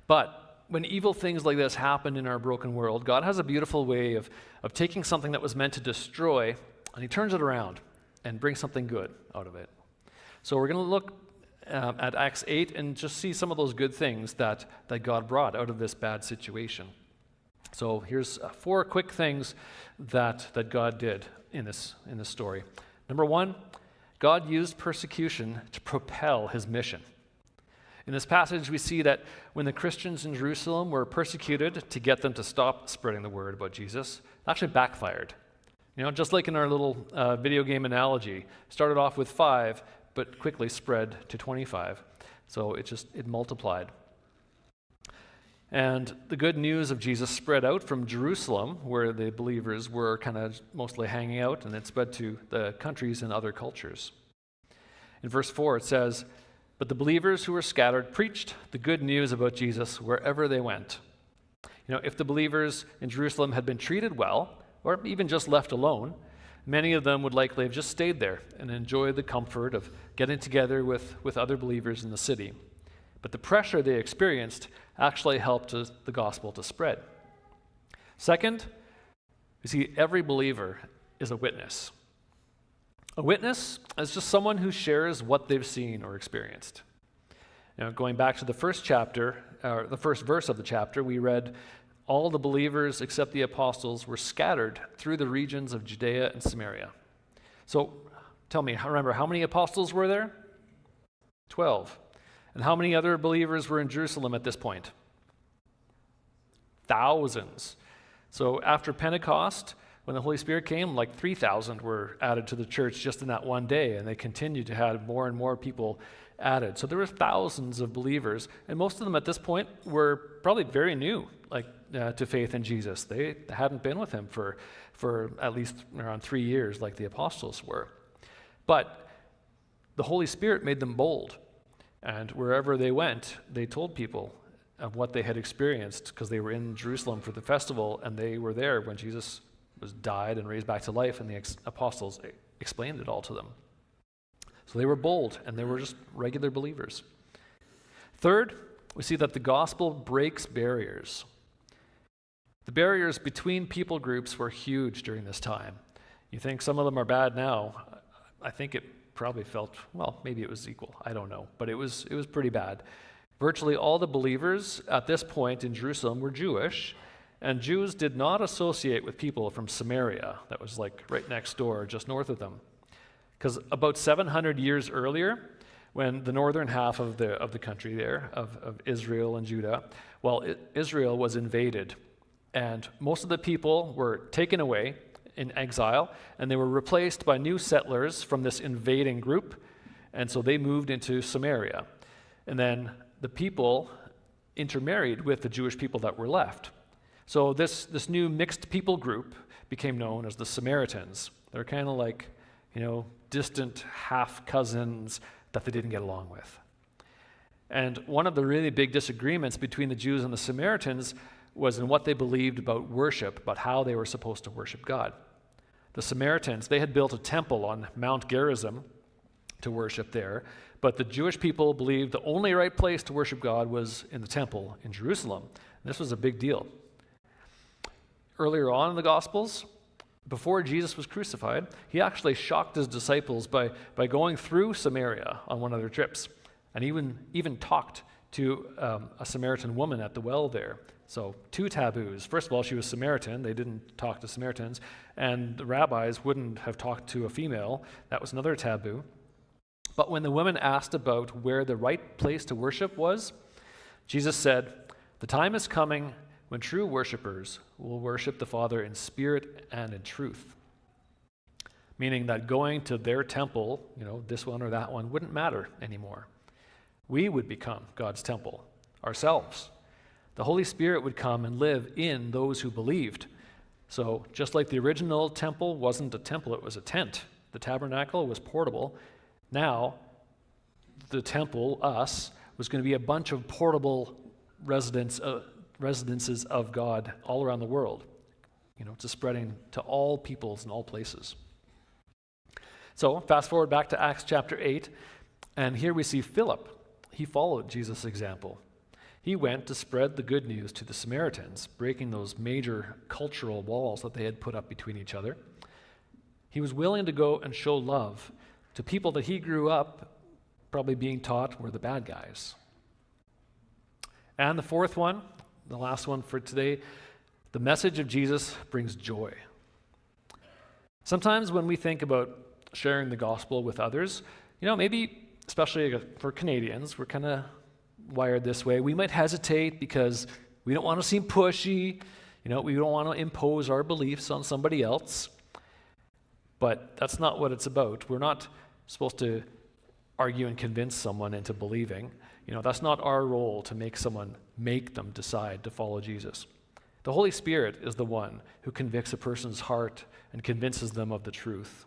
But when evil things like this happen in our broken world, God has a beautiful way of taking something that was meant to destroy, and he turns it around and brings something good out of it. So we're going to look at Acts 8 and just see some of those good things that God brought out of this bad situation. So here's 4 quick things that God did in this story. Number 1, God used persecution to propel his mission. In this passage, we see that when the Christians in Jerusalem were persecuted to get them to stop spreading the word about Jesus, it actually backfired. Just like in our little video game analogy, started off with 5, but quickly spread to 25. So it multiplied. And the good news of Jesus spread out from Jerusalem, where the believers were kind of mostly hanging out, and it spread to the countries and other cultures. In verse 4, it says, "But the believers who were scattered preached the good news about Jesus wherever they went." If the believers in Jerusalem had been treated well, or even just left alone, many of them would likely have just stayed there and enjoyed the comfort of getting together with other believers in the city. But the pressure they experienced actually helped the gospel to spread. Second, you see, every believer is a witness. A witness is just someone who shares what they've seen or experienced. Going back to the first chapter, or the first verse of the chapter, we read, "All the believers except the apostles were scattered through the regions of Judea and Samaria." So tell me, remember, how many apostles were there? 12. And how many other believers were in Jerusalem at this point? Thousands. So after Pentecost, when the Holy Spirit came, like 3,000 were added to the church just in that one day, and they continued to have more and more people added. So there were thousands of believers, and most of them at this point were probably very new, to faith in Jesus. They hadn't been with him for at least around 3 years like the apostles were. But the Holy Spirit made them bold. And wherever they went, they told people of what they had experienced, because they were in Jerusalem for the festival, and they were there when Jesus died and raised back to life, and the apostles explained it all to them. So they were bold, and they were just regular believers. Third, we see that the gospel breaks barriers. The barriers between people groups were huge during this time. You think some of them are bad now. I think it probably felt, well, maybe it was equal. I don't know. But it was pretty bad. Virtually all the believers at this point in Jerusalem were Jewish, and Jews did not associate with people from Samaria. That was like right next door, just north of them. Because about 700 years earlier, when the northern half of the country there, of Israel and Judah, Israel was invaded, and most of the people were taken away in exile, and they were replaced by new settlers from this invading group, and so they moved into Samaria. And then the people intermarried with the Jewish people that were left. So this new mixed people group became known as the Samaritans. They're kind of like, distant half-cousins that they didn't get along with. And one of the really big disagreements between the Jews and the Samaritans was in what they believed about worship, about how they were supposed to worship God. The Samaritans, they had built a temple on Mount Gerizim to worship there, but the Jewish people believed the only right place to worship God was in the temple in Jerusalem. And this was a big deal. Earlier on in the Gospels, before Jesus was crucified, he actually shocked his disciples by going through Samaria on one of their trips, and even talked to a Samaritan woman at the well there. So 2 taboos. First of all, she was Samaritan. They didn't talk to Samaritans. And the rabbis wouldn't have talked to a female. That was another taboo. But when the woman asked about where the right place to worship was, Jesus said, "The time is coming when true worshipers will worship the Father in spirit and in truth." Meaning that going to their temple, this one or that one, wouldn't matter anymore. We would become God's temple ourselves. The Holy Spirit would come and live in those who believed. So just like the original temple wasn't a temple, it was a tent. The tabernacle was portable. Now, the temple, us, was going to be a bunch of portable residences of God all around the world, to spreading to all peoples and all places. So fast forward back to Acts chapter 8, and here we see Philip. He followed Jesus' example. He went to spread the good news to the Samaritans, breaking those major cultural walls that they had put up between each other. He was willing to go and show love to people that he grew up probably being taught were the bad guys. And the fourth one, the last one for today, the message of Jesus brings joy. Sometimes when we think about sharing the gospel with others, maybe especially for Canadians, we're kind of wired this way. We might hesitate because we don't want to seem pushy. We don't want to impose our beliefs on somebody else. But that's not what it's about. We're not supposed to argue and convince someone into believing. That's not our role to make them decide to follow Jesus. The Holy Spirit is the one who convicts a person's heart and convinces them of the truth.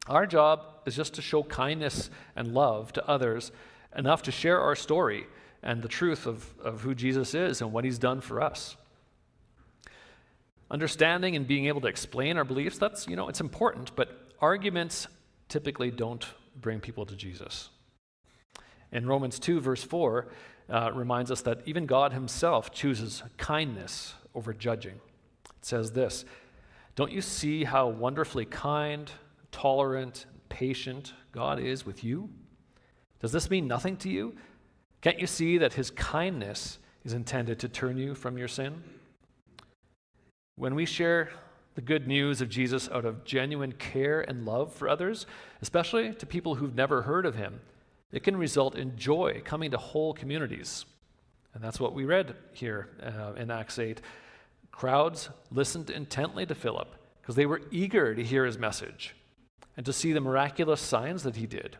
Our job is just to show kindness and love to others enough to share our story and the truth of who Jesus is and what he's done for us. Understanding and being able to explain our beliefs, that's, it's important, but arguments typically don't bring people to Jesus. In Romans 2, verse 4, reminds us that even God himself chooses kindness over judging. It says this, "Don't you see how wonderfully kind, tolerant, patient God is with you? Does this mean nothing to you? Can't you see that his kindness is intended to turn you from your sin?" When we share the good news of Jesus out of genuine care and love for others, especially to people who've never heard of him, it can result in joy coming to whole communities. And that's what we read here in Acts 8. Crowds listened intently to Philip because they were eager to hear his message and to see the miraculous signs that he did.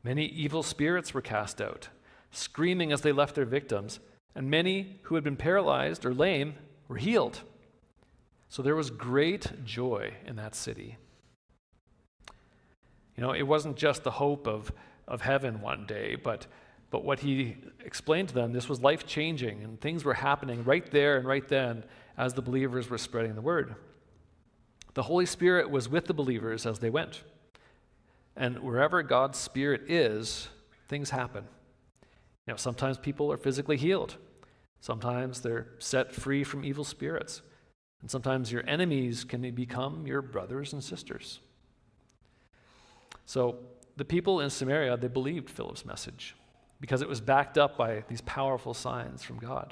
Many evil spirits were cast out, screaming as they left their victims, and many who had been paralyzed or lame were healed. So there was great joy in that city. It wasn't just the hope of heaven one day, but what he explained to them, this was life-changing, and things were happening right there and right then as the believers were spreading the word. The Holy Spirit was with the believers as they went. And wherever God's Spirit is, things happen. Sometimes people are physically healed. Sometimes they're set free from evil spirits. And sometimes your enemies can become your brothers and sisters. So the people in Samaria, they believed Philip's message because it was backed up by these powerful signs from God.